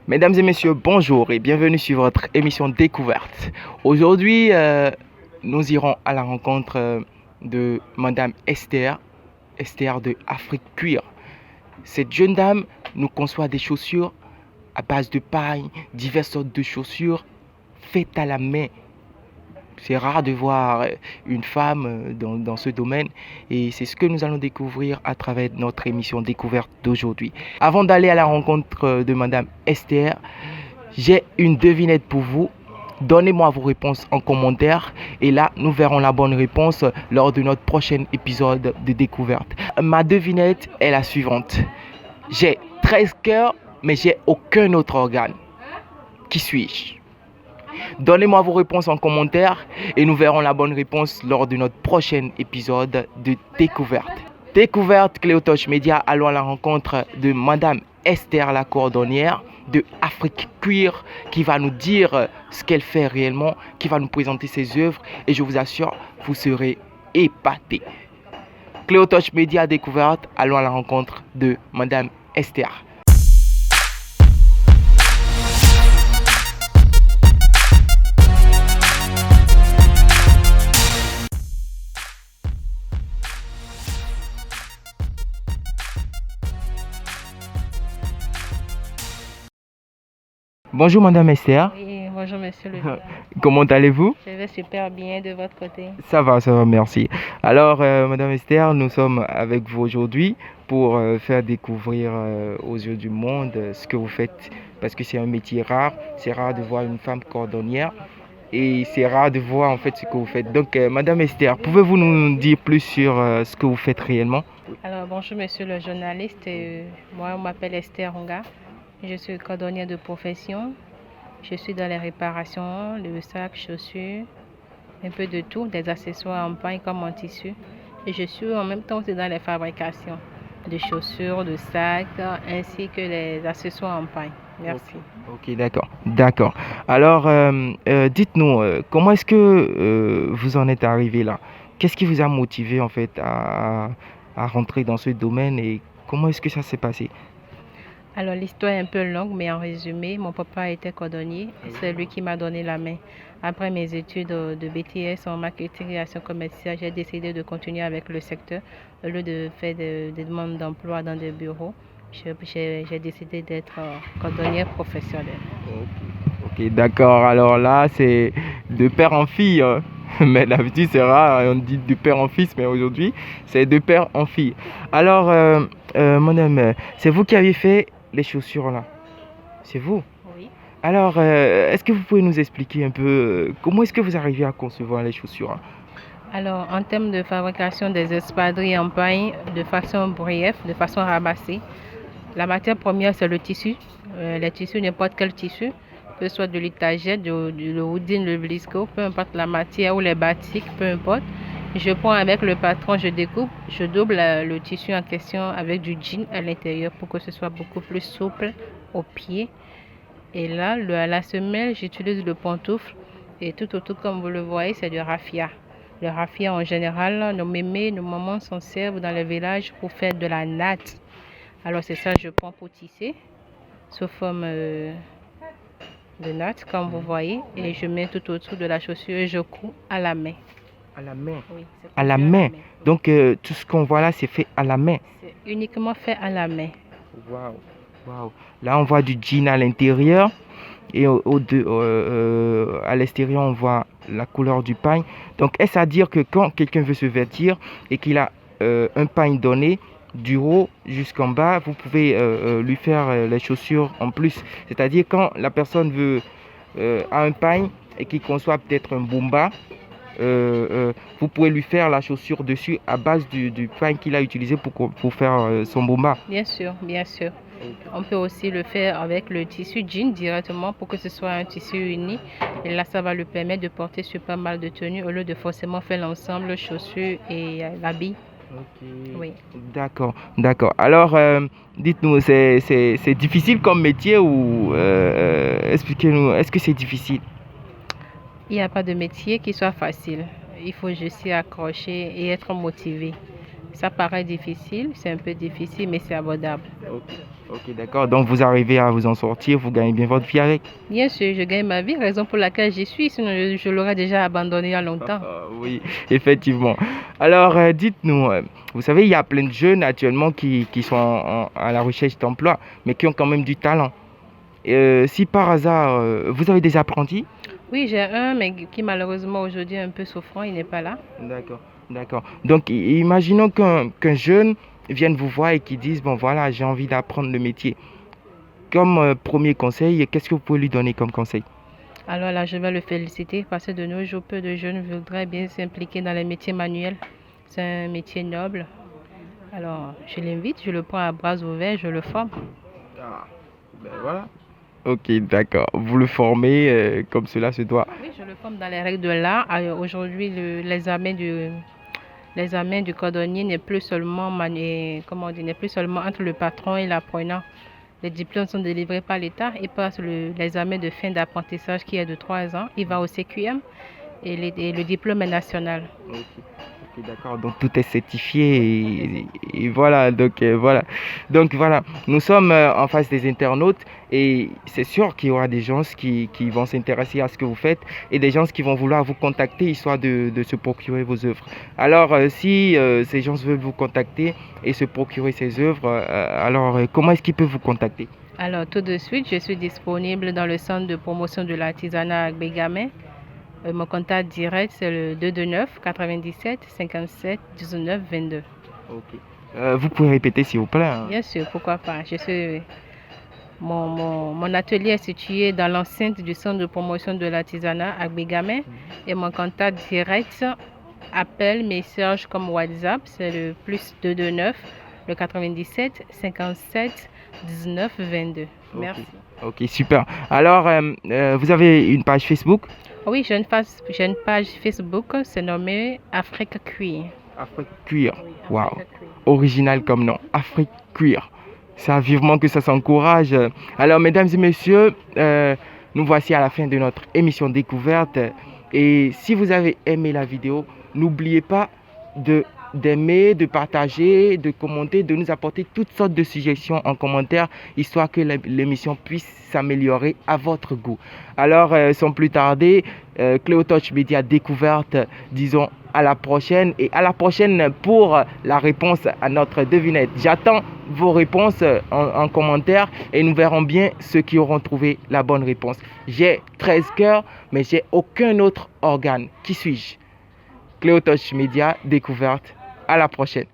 Mesdames et messieurs, bonjour et bienvenue sur votre émission Découverte. Aujourd'hui, nous irons à la rencontre de Madame Esther, Esther de Afrique Cuir. Cette jeune dame nous conçoit des chaussures à base de paille, diverses sortes de chaussures faites à la main. C'est rare de voir une femme dans ce domaine et c'est ce que nous allons découvrir à travers notre émission Découverte d'aujourd'hui. Avant d'aller à la rencontre de Madame Esther, j'ai une devinette pour vous. Donnez-moi vos réponses en commentaire et là, nous verrons la bonne réponse lors de notre prochain épisode de Découverte. Ma devinette est la suivante. J'ai 13 cœurs, mais j'ai aucun autre organe. Qui suis-je? Donnez-moi vos réponses en commentaire et nous verrons la bonne réponse lors de notre prochain épisode de Découverte. Découverte, Cléotoche Média, allons à la rencontre de Madame Esther, la cordonnière de Afrique Cuir, qui va nous dire ce qu'elle fait réellement, qui va nous présenter ses œuvres et je vous assure, vous serez épatés. Cléotoche Média Découverte, allons à la rencontre de Madame Esther. Bonjour Madame Esther. Oui, bonjour monsieur le journaliste. Comment allez-vous? Je vais super bien de votre côté. Ça va, merci. Alors Madame Esther, nous sommes avec vous aujourd'hui pour faire découvrir aux yeux du monde ce que vous faites parce que c'est un métier rare. C'est rare de voir une femme cordonnière et c'est rare de voir en fait ce que vous faites. Donc Madame Esther, pouvez-vous nous dire plus sur ce que vous faites réellement? Alors bonjour monsieur le journaliste. Moi on m'appelle Esther Onga. Je suis cordonnière de profession. Je suis dans les réparations, le sac, chaussures, un peu de tout, des accessoires en paille comme en tissu. Et je suis en même temps aussi dans les fabrications de chaussures, de sacs, ainsi que les accessoires en paille. Merci. Ok, d'accord. Alors, dites-nous, comment est-ce que vous en êtes arrivé là? Qu'est-ce qui vous a motivé en fait à rentrer dans ce domaine et comment est-ce que ça s'est passé? Alors l'histoire est un peu longue, mais en résumé, mon papa était cordonnier. C'est lui qui m'a donné la main. Après mes études de BTS en marketing et action commerciale, j'ai décidé de continuer avec le secteur. Au lieu de faire des demandes d'emploi dans des bureaux, j'ai décidé d'être cordonnière professionnelle. Ok, d'accord. Alors là, c'est de père en fille, hein. Mais d'habitude, c'est rare, on dit de père en fils, mais aujourd'hui, c'est de père en fille. Alors, madame, c'est vous qui avez fait les chaussures là? C'est vous? Oui. Alors, est-ce que vous pouvez nous expliquer un peu comment est-ce que vous arrivez à concevoir les chaussures, hein? Alors, en termes de fabrication des espadrilles en paille, de façon brève, de façon ramassée, la matière première, c'est le tissu. Les tissus, n'importe quel tissu, que ce soit de l'étagère, le houdin, le blisco, peu importe la matière ou les batiks, peu importe. Je prends avec le patron, je découpe, je double le tissu en question avec du jean à l'intérieur pour que ce soit beaucoup plus souple au pied. Et là, à la semelle, j'utilise le pantoufle et tout autour, comme vous le voyez, c'est du raffia. Le raffia, en général, nos mémés, nos mamans s'en servent dans les villages pour faire de la natte. Alors c'est ça, je prends pour tisser sous forme de natte, comme vous voyez, et je mets tout autour de la chaussure et je couds à la main. À la main? Oui, À la main. Donc, tout ce qu'on voit là, c'est fait à la main. C'est uniquement fait à la main. Waouh. Là, on voit du jean à l'intérieur et à l'extérieur, on voit la couleur du pagne. Donc, est-ce à dire que quand quelqu'un veut se vêtir et qu'il a un pagne donné, du haut jusqu'en bas, vous pouvez lui faire les chaussures en plus. C'est-à-dire quand la personne a un pagne et qu'il conçoit peut-être un bomba, vous pouvez lui faire la chaussure dessus à base du pain qu'il a utilisé pour faire son bomba. Bien sûr. On peut aussi le faire avec le tissu jean directement pour que ce soit un tissu uni. Et là, ça va lui permettre de porter sur pas mal de tenues au lieu de forcément faire l'ensemble chaussures et l'habit. Ok. Oui. D'accord. Alors, dites-nous, c'est difficile comme métier ou expliquez-nous, est-ce que c'est difficile? Il n'y a pas de métier qui soit facile. Il faut juste s'y accrocher et être motivé. Ça paraît difficile, c'est un peu difficile, mais c'est abordable. Ok, d'accord. Donc vous arrivez à vous en sortir, vous gagnez bien votre vie avec. Bien sûr, je gagne ma vie, raison pour laquelle j'y suis, sinon je l'aurais déjà abandonné il y a longtemps. Oui, effectivement. Alors, dites-nous, vous savez, il y a plein de jeunes actuellement qui sont à la recherche d'emploi, mais qui ont quand même du talent. Si par hasard, vous avez des apprentis? Oui, j'ai un, mais qui malheureusement aujourd'hui est un peu souffrant, il n'est pas là. D'accord, d'accord. Donc, imaginons qu'un jeune vienne vous voir et qu'il dise, bon voilà, j'ai envie d'apprendre le métier. Comme premier conseil, qu'est-ce que vous pouvez lui donner comme conseil? Alors là, je vais le féliciter parce que de nos jours, peu de jeunes voudraient bien s'impliquer dans les métiers manuels. C'est un métier noble. Alors, je l'invite, je le prends à bras ouverts, je le forme. Ah, ben voilà. Ok, d'accord. Vous le formez comme cela se doit. Oui, je le forme dans les règles de l'art. Aujourd'hui, l'examen du cordonnier n'est plus seulement, comment on dit, n'est plus seulement entre le patron et l'apprenant. Les diplômes sont délivrés par l'État. Il passe l'examen de fin d'apprentissage qui est de 3 ans. Il va au CQM et le diplôme est national. Ok, ok, d'accord. Donc tout est certifié et voilà. Voilà. Donc voilà. Nous sommes en face des internautes et c'est sûr qu'il y aura des gens qui vont s'intéresser à ce que vous faites et des gens qui vont vouloir vous contacter histoire de se procurer vos œuvres. Alors si ces gens veulent vous contacter et se procurer ces œuvres, comment est-ce qu'ils peuvent vous contacter? Alors tout de suite, je suis disponible dans le centre de promotion de l'artisanat à Bégamé. Mon contact direct, c'est le 229 97 57 19 22. Ok. Vous pouvez répéter s'il vous plaît, hein? Bien sûr, pourquoi pas. Mon atelier est situé dans l'enceinte du centre de promotion de l'artisanat à Bégamé. Et mon contact direct, appel, message comme WhatsApp, c'est le plus 229 le 97 57 19 22. Merci. Ok, super. Alors, vous avez une page Facebook? Oui, j'ai une page Facebook, c'est nommé Afrique Cuir. Afrique Cuir. Oui, Waouh. Afrique Cuir. Original comme nom. Afrique Cuir. Ça, vivement que ça s'encourage. Alors, mesdames et messieurs, nous voici à la fin de notre émission découverte. Et si vous avez aimé la vidéo, n'oubliez pas d'aimer, de partager, de commenter, de nous apporter toutes sortes de suggestions en commentaire, histoire que l'émission puisse s'améliorer à votre goût. Alors, sans plus tarder, Cléotouch Média Découverte, disons à la prochaine et à la prochaine pour la réponse à notre devinette. J'attends vos réponses en commentaire et nous verrons bien ceux qui auront trouvé la bonne réponse. J'ai 13 cœurs, mais j'ai aucun autre organe. Qui suis-je? Cléotouch Média Découverte. À la prochaine.